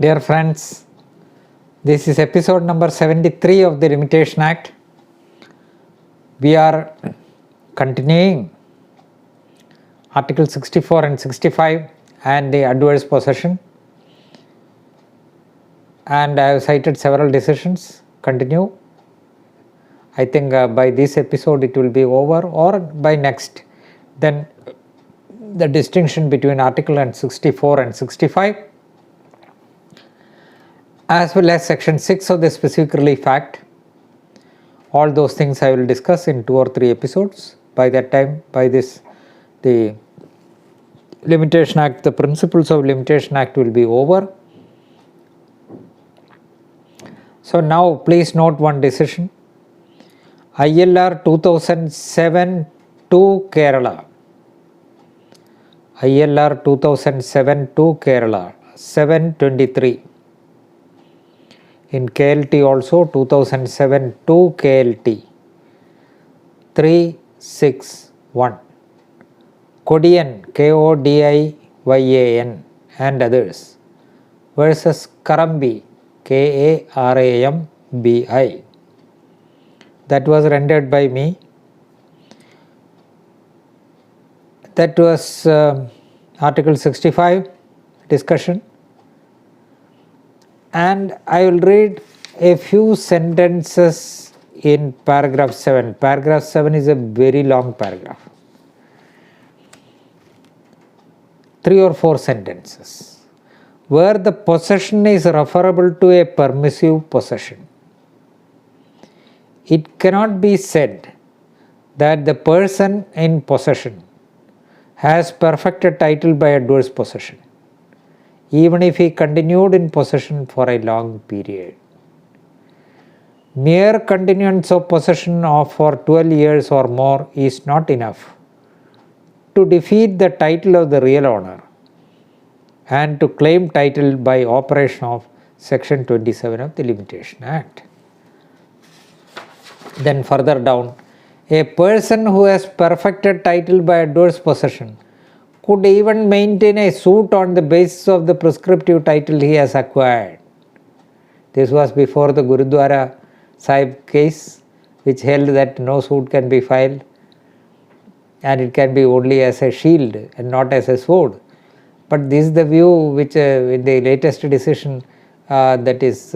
Dear friends, this is episode number 73 of the Limitation Act. We are continuing Article 64 and 65 and the adverse possession, and I have cited several decisions. Continue. I think by this episode it will be over, or by next. Then the distinction between Article and 64 and 65, as well as section 6 of the Specific Relief Act. All those things I will discuss in 2 or 3 episodes. By that time, the Limitation Act, the principles of Limitation Act will be over. So now please note one decision. ILR 2007 to Kerala. ILR 2007 to Kerala 723. In KLT also 2007 to KLT 361. Kodiyan, Kodiyan and others versus Karambi, Karambi. That was rendered by me. That was Article 65 discussion. And I will read a few sentences in paragraph 7. Paragraph 7 is a very long paragraph. 3 or 4 sentences. Where the possession is referable to a permissive possession, it cannot be said that the person in possession has perfected title by adverse possession, even if he continued in possession for a long period. Mere continuance of possession for 12 years or more is not enough to defeat the title of the real owner and to claim title by operation of Section 27 of the Limitation Act. Then further down, a person who has perfected title by adverse possession could even maintain a suit on the basis of the prescriptive title he has acquired. This was before the Gurudwara Sahib case, which held that no suit can be filed and it can be only as a shield and not as a sword. But this is the view which in the latest decision, that is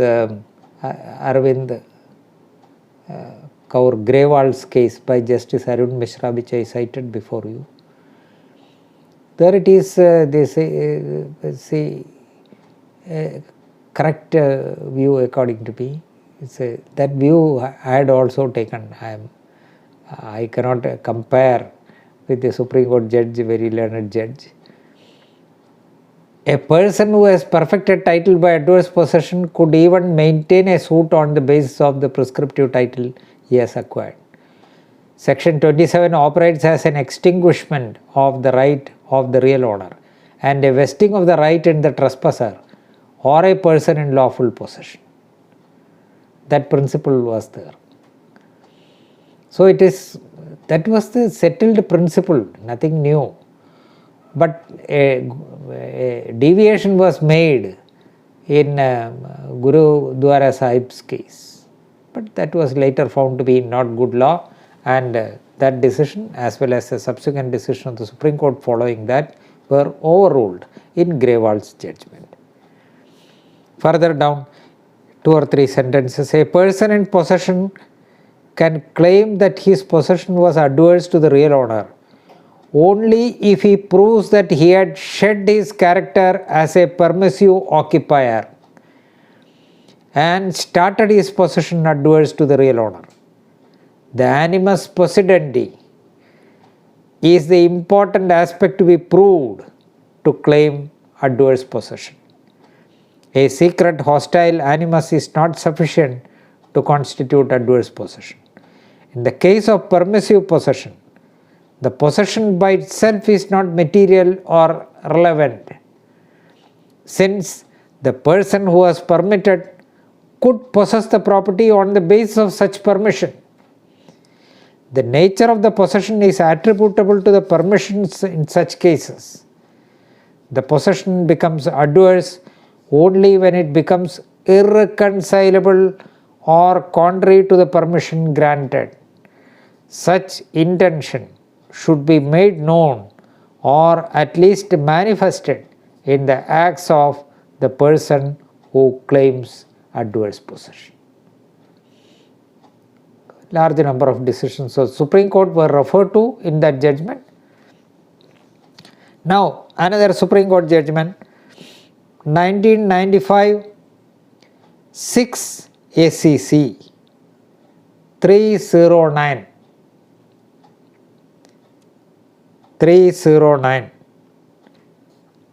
Arvind Kaur Grewal's case by Justice Arun Mishra, which I cited before you. There it is, they say, correct view according to me. That view I had also taken. I cannot compare with the Supreme Court judge, very learned judge. A person who has perfected title by adverse possession could even maintain a suit on the basis of the prescriptive title he has acquired. Section 27 operates as an extinguishment of the right of the real owner and a vesting of the right in the trespasser or a person in lawful possession. That principle was there. So that was the settled principle, nothing new. But a deviation was made in Gurudwara Sahib's case. But that was later found to be not good law, and that decision as well as the subsequent decision of the Supreme Court following that were overruled in Grewal's judgment. Further down, 2 or 3 sentences. A person in possession can claim that his possession was adverse to the real owner only if he proves that he had shed his character as a permissive occupier and started his possession adverse to the real owner. The animus possidendi is the important aspect to be proved to claim adverse possession. A secret hostile animus is not sufficient to constitute adverse possession. In the case of permissive possession, the possession by itself is not material or relevant, since the person who was permitted could possess the property on the basis of such permission. The nature of the possession is attributable to the permissions in such cases. The possession becomes adverse only when it becomes irreconcilable or contrary to the permission granted. Such intention should be made known or at least manifested in the acts of the person who claims adverse possession. Large number of decisions. So, Supreme Court were referred to in that judgment. Now, another Supreme Court judgment, 1995, 6 ACC 309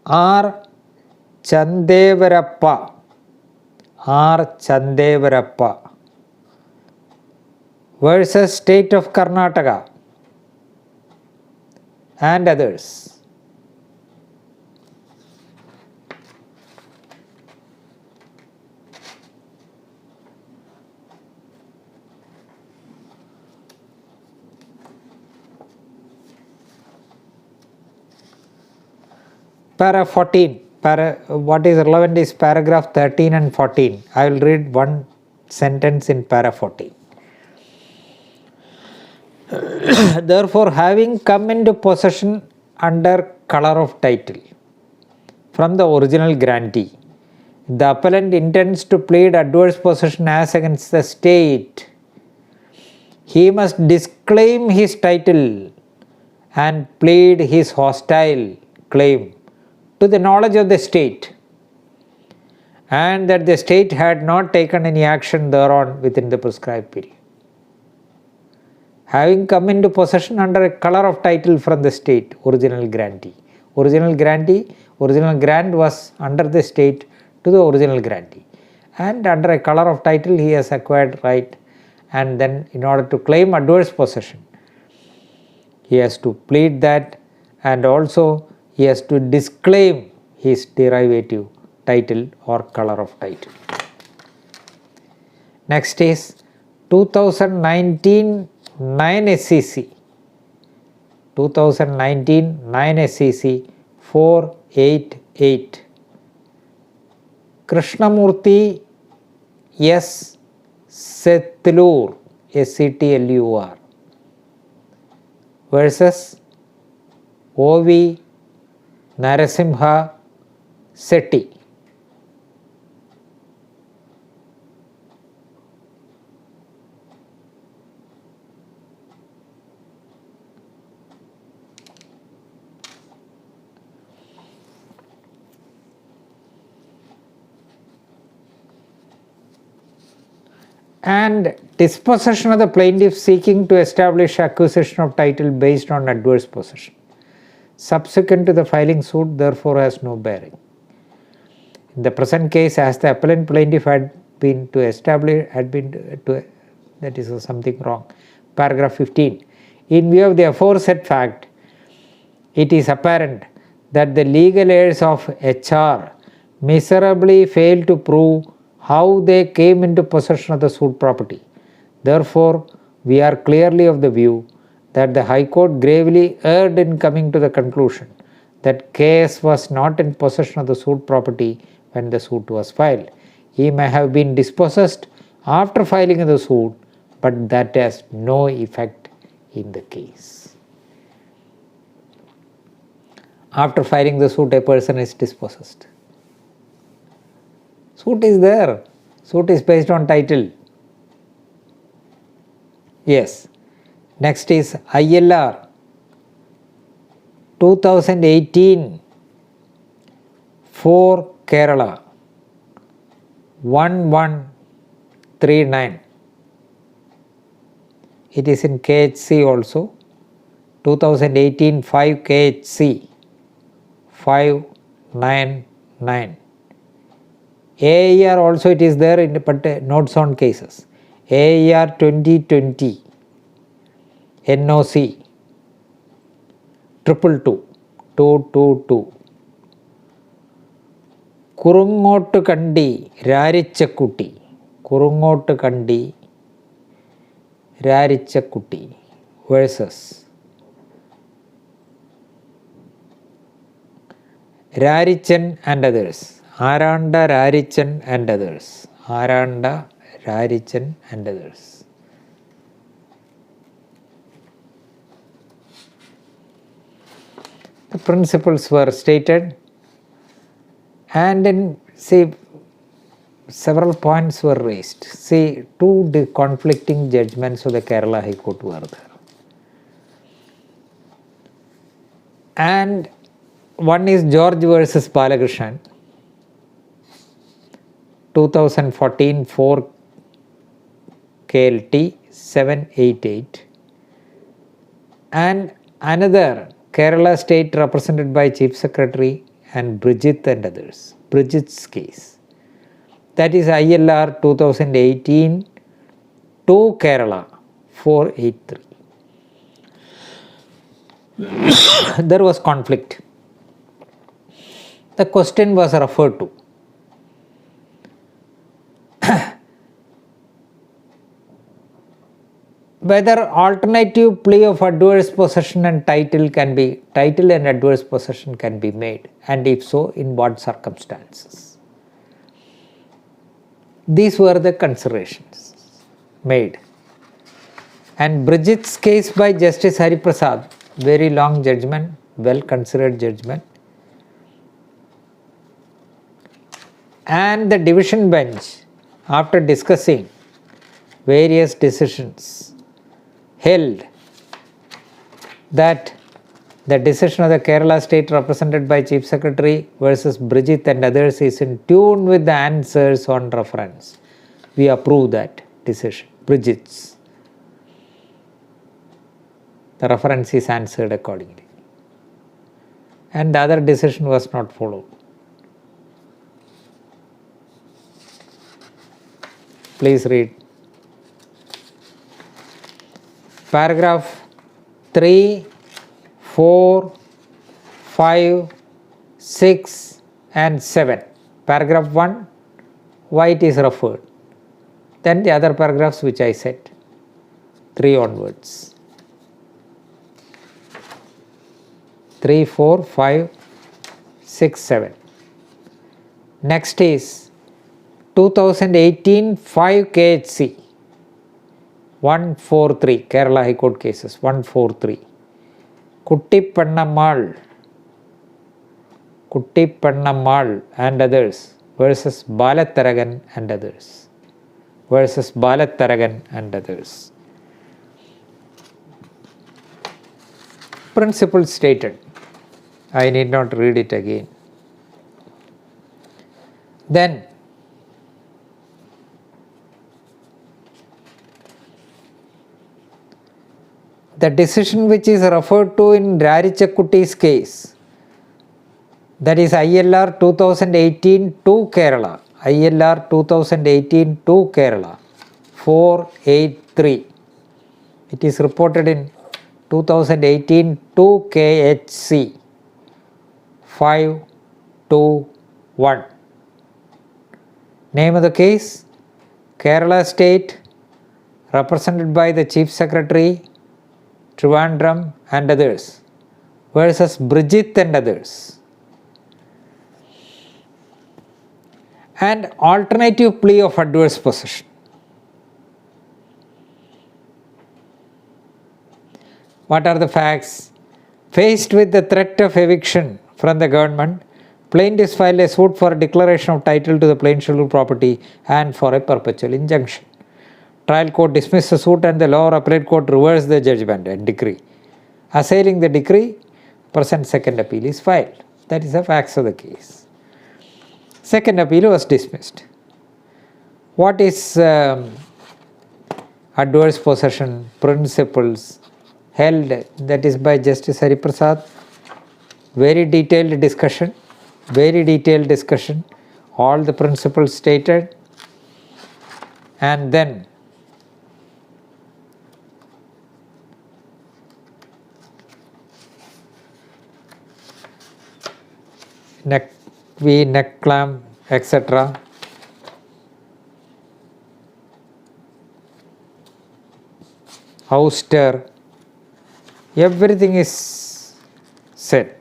R. Chandevarappa versus State of Karnataka and others. Para 14. What is relevant is paragraph 13 and 14. I will read one sentence in para 14. Therefore, having come into possession under color of title from the original grantee, the appellant intends to plead adverse possession as against the state. He must disclaim his title and plead his hostile claim to the knowledge of the state, and that the state had not taken any action thereon within the prescribed period. Having come into possession under a color of title from the state, original grant was under the state to the original grantee, and under a color of title he has acquired right, and then in order to claim adverse possession he has to plead that, and also he has to disclaim his derivative title or color of title. Next is 2019 9 SCC 488 Krishnamurthy S. Setlur SCTLUR versus O.V. Narasimha Sethi. And dispossession of the plaintiff seeking to establish acquisition of title based on adverse possession subsequent to the filing suit therefore has no bearing. In the present case, as the appellant plaintiff had been to establish, that is something wrong. Paragraph 15. In view of the aforesaid fact, it is apparent that the legal heirs of HR miserably failed to prove how they came into possession of the suit property. Therefore, we are clearly of the view that the High Court gravely erred in coming to the conclusion that KS was not in possession of the suit property when the suit was filed. He may have been dispossessed after filing the suit, but that has no effect in the case. After filing the suit, a person is dispossessed. Suit is there. Suit is based on title. Yes. Next is ILR 2018 for Kerala 1139. It is in KHC also. 2018 5 KHC 599. AIR also it is there in but notes on cases. AIR 2020 NOC 222 Kurungottukandi Rarichakkutti versus Rarichan and others. Aranda Rarichan and others. Aranda Rarichan and others. The principles were stated, and in several points were raised. Two conflicting judgments of the Kerala High Court were there. And one is George versus Balakrishnan, 2014 4 KLT 788, and another Kerala State represented by Chief Secretary and Bridget and others, Bridget's case. That is ILR 2018 to Kerala 483. There was conflict. The question was referred to. Whether alternative plea of adverse possession and title and adverse possession can be made, and if so, in what circumstances. These were the considerations made. And Bridget's case by Justice Hari Prasad, very long judgment, well considered judgment. And the division bench, after discussing various decisions, held that the decision of the Kerala State represented by Chief Secretary versus Bridget and others is in tune with the answers on reference. We approve that decision, Bridget's. The reference is answered accordingly. And the other decision was not followed. Please read. Paragraph 3, 4, 5, 6 and 7. Paragraph 1, why it is referred. Then the other paragraphs which I said, 3 onwards. 3, 4, 5, 6, 7. Next is 2018 5 KHC 143, Kerala High Court cases 143. Kuttipannammal and others versus Balatharagan and others. Principle stated. I need not read it again. Then the decision which is referred to in Rarichakutti's case, that is ILR 2018 to Kerala, 483. It is reported in 2018 to KHC 521. Name of the case, Kerala State represented by the Chief Secretary, Trivandrum and others versus Bridget and others. And alternative plea of adverse possession. What are the facts? Faced with the threat of eviction from the government, plaintiffs filed a suit for a declaration of title to the plain scheduled property and for a perpetual injunction. Trial court dismissed the suit and the lower appellate court reversed the judgment and decree. Assailing the decree, present second appeal is filed. That is the facts of the case. Second appeal was dismissed. What is adverse possession principles held? That is by Justice Hari Prasad. Very detailed discussion. All the principles stated. And then neck clamp, etc. Ouster, everything is said.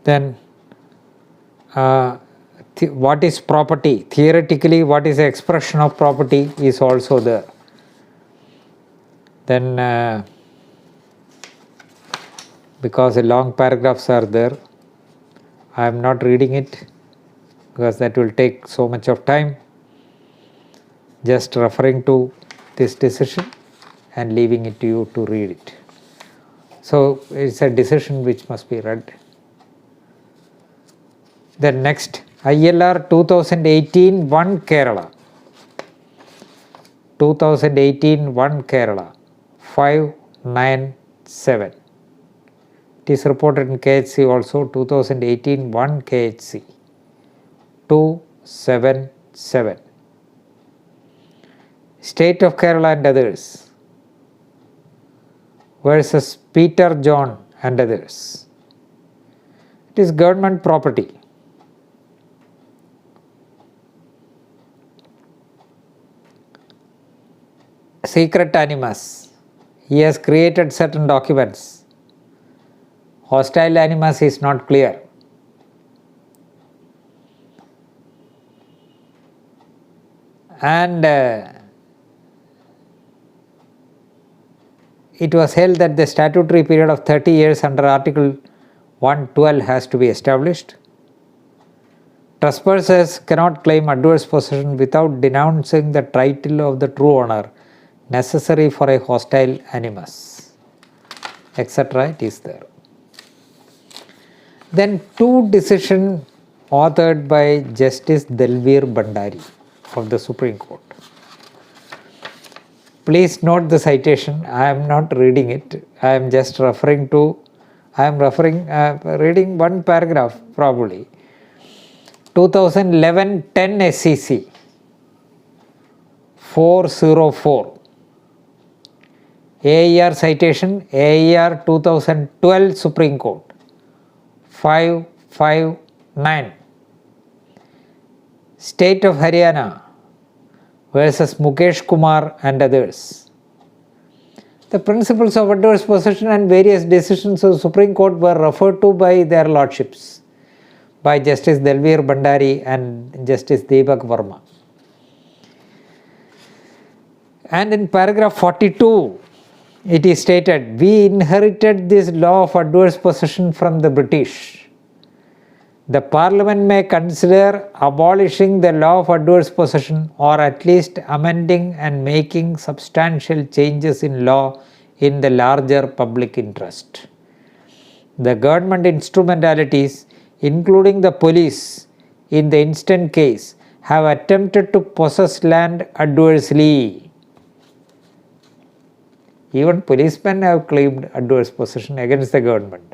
Then what is property? Theoretically, what is the expression of property is also there. Then because the long paragraphs are there, I am not reading it because that will take so much of time. Just referring to this decision and leaving it to you to read it. So it's a decision which must be read. Then next, ILR 2018-1 Kerala. 2018-1 Kerala 597. It is reported in KHC also, 2018-1 KHC 277. State of Kerala and others versus Peter John and others. It is government property. Secret animus. He has created certain documents. Hostile animus is not clear. And it was held that the statutory period of 30 years under Article 112 has to be established. Trespassers cannot claim adverse possession without denouncing the title of the true owner necessary for a hostile animus, etc. It is there. Then two decisions authored by Justice Dalveer Bhandari of the Supreme Court. Please note the citation. I am not reading it. I am just referring to, reading one paragraph probably. 2011-10 SEC 404. AIR citation, AIR 2012 Supreme Court 559. State of Haryana versus Mukesh Kumar and others. The principles of adverse possession and various decisions of the Supreme Court were referred to by their lordships, by Justice Dalveer Bhandari and Justice Deepak Verma. And in paragraph 42, it is stated, we inherited this law of adverse possession from the British. The Parliament may consider abolishing the law of adverse possession or at least amending and making substantial changes in law in the larger public interest. The government instrumentalities, including the police in the instant case, have attempted to possess land adversely. Even policemen have claimed adverse possession against the government.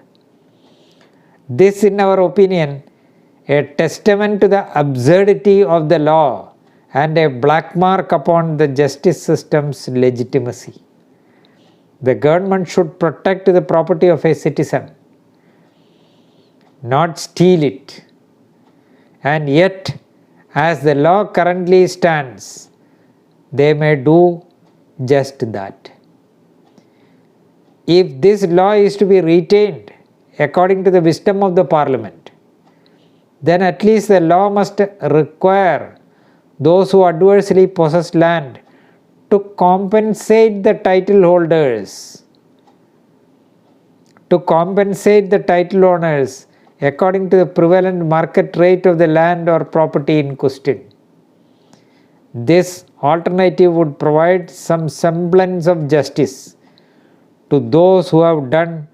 This, in our opinion, a testament to the absurdity of the law and a black mark upon the justice system's legitimacy. The government should protect the property of a citizen, not steal it. And yet, as the law currently stands, they may do just that. If this law is to be retained according to the wisdom of the Parliament, then at least the law must require those who adversely possess land to compensate the title holders, to compensate the title owners according to the prevalent market rate of the land or property in question. This alternative would provide some semblance of justice to those who have done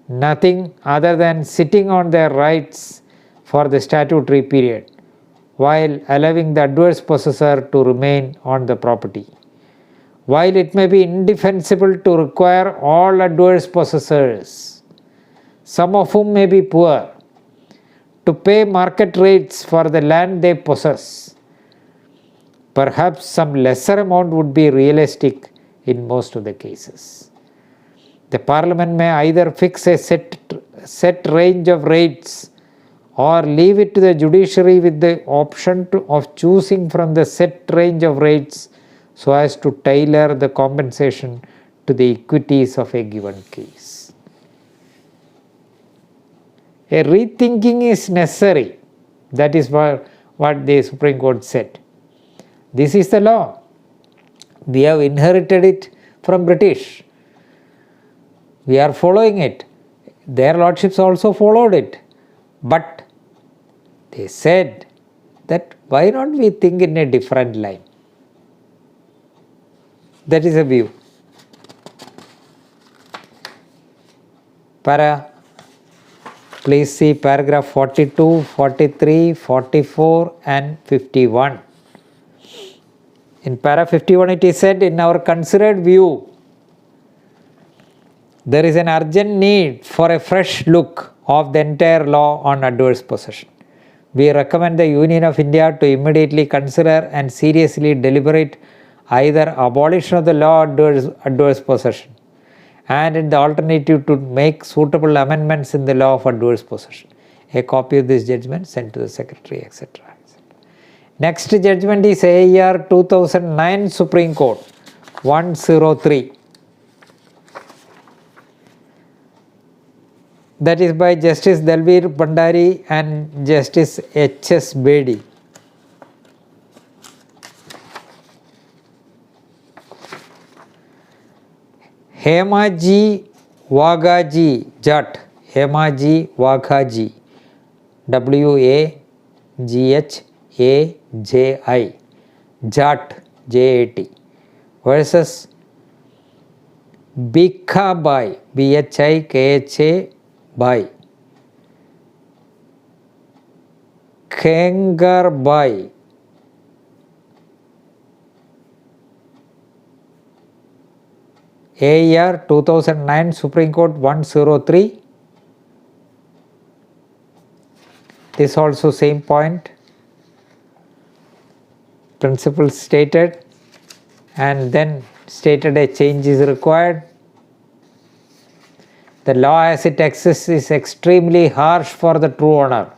nothing other than sitting on their rights for the statutory period, while allowing the adverse possessor to remain on the property. While it may be indefensible to require all adverse possessors, some of whom may be poor, to pay market rates for the land they possess, perhaps some lesser amount would be realistic in most of the cases. The Parliament may either fix a set range of rates or leave it to the judiciary with the option of choosing from the set range of rates so as to tailor the compensation to the equities of a given case. A rethinking is necessary. That is what the Supreme Court said. This is the law. We have inherited it from British. We are following it. Their lordships also followed it. But they said that why not we think in a different line? That is a view. Please see paragraph 42, 43, 44 and 51. In para 51 it is said, in our considered view, there is an urgent need for a fresh look of the entire law on adverse possession. We recommend the Union of India to immediately consider and seriously deliberate either abolition of the law adverse possession and in the alternative to make suitable amendments in the law of adverse possession. A copy of this judgment sent to the Secretary, etc. Next judgment is AIR 2009 Supreme Court 103. That is by Justice Dalveer Bhandari and Justice H.S. Bedi. Hemaji Waghaji Jat, Hemaji Waghaji, Waghaji, Jat, J-A-T, versus Bhikhabai, Bhikha Bai, Khengarbai, AIR 2009 Supreme Court 103. This also same point. Principle stated and then stated a change is required. The law as it exists is extremely harsh for the true owner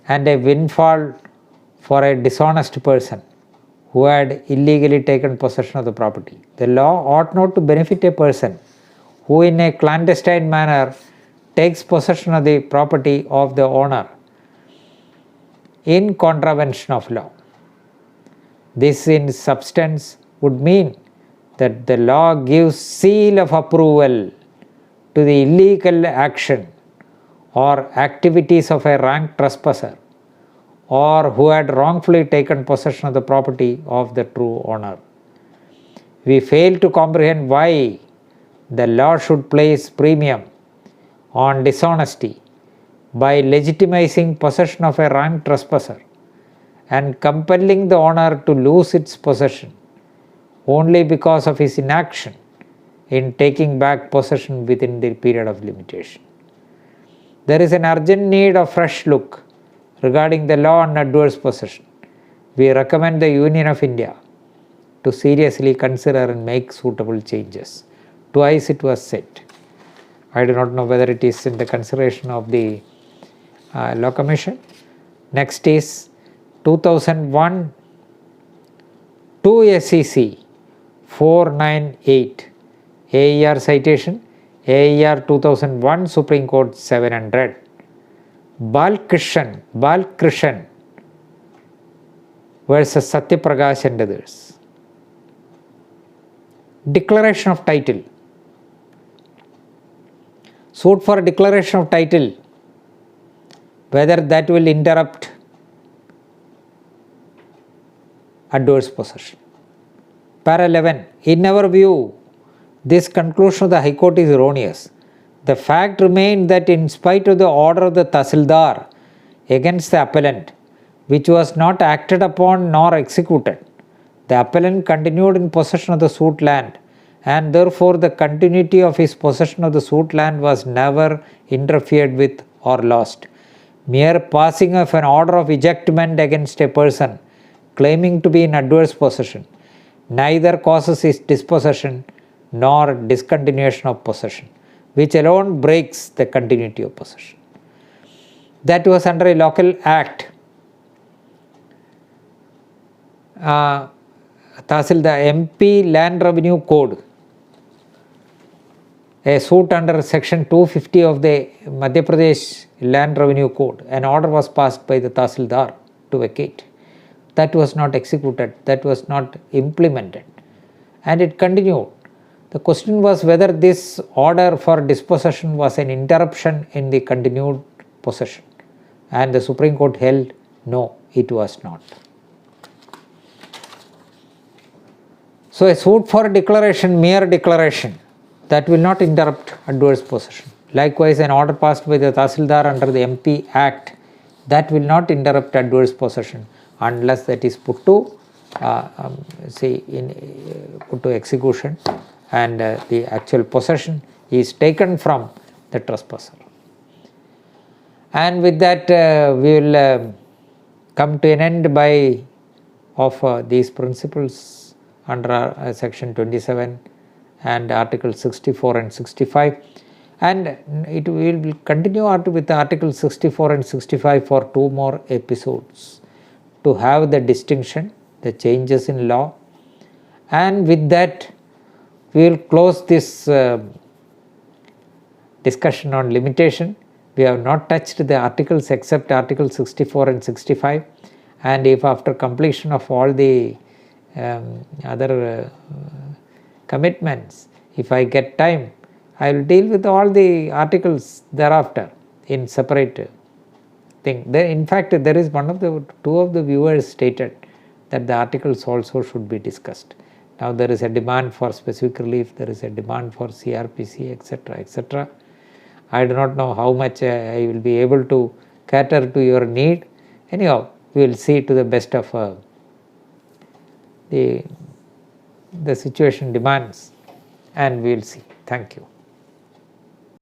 and a windfall for a dishonest person who had illegally taken possession of the property. The law ought not to benefit a person who in a clandestine manner takes possession of the property of the owner in contravention of law. This in substance would mean that the law gives seal of approval to the illegal action or activities of a rank trespasser or who had wrongfully taken possession of the property of the true owner. We fail to comprehend why the law should place premium on dishonesty by legitimizing possession of a rank trespasser and compelling the owner to lose its possession only because of his inaction in taking back possession within the period of limitation. There is an urgent need of fresh look regarding the law on adverse possession. We recommend the Union of India to seriously consider and make suitable changes. Twice it was said. I do not know whether it is in the consideration of the Law Commission. Next is 2001 2 SEC 498 AIR citation, AIR 2001 Supreme Court 700. Balkrishan versus Satyaprakash and others. Declaration of title. Suit for declaration of title, whether that will interrupt adverse possession. Para 11. In our view, this conclusion of the High Court is erroneous. The fact remained that in spite of the order of the Tahsildar against the appellant, which was not acted upon nor executed, the appellant continued in possession of the suit land, and therefore the continuity of his possession of the suit land was never interfered with or lost. Mere passing of an order of ejectment against a person claiming to be in adverse possession neither causes his dispossession nor discontinuation of possession, which alone breaks the continuity of possession. That was under a local act. Tahsil, the MP Land Revenue Code a suit under section 250 of the Madhya Pradesh Land Revenue Code. An order was passed by the Tahsildar to vacate. That was not executed, that was not implemented, and it continued. The question was whether this order for dispossession was an interruption in the continued possession, and the Supreme Court held no, it was not. So a suit for declaration, mere declaration, that will not interrupt adverse possession. Likewise, an order passed by the Tahsildar under the MP Act, that will not interrupt adverse possession unless that is put to put to execution, and the actual possession is taken from the trespasser. And with that we will come to an end of these principles under section 27 and article 64 and 65, and it will continue with article 64 and 65 for 2 more episodes to have the distinction, the changes in law. And with that we will close this discussion on limitation. We have not touched the articles except article 64 and 65, and if after completion of all the other commitments, if I get time, I will deal with all the articles thereafter in separate thing. There, in fact, there is two of the viewers stated that the articles also should be discussed. Now there is a demand for specific relief, there is a demand for CRPC, etc., etc. I do not know how much I will be able to cater to your need. Anyhow, we will see to the best of the situation demands, and we will see. Thank you.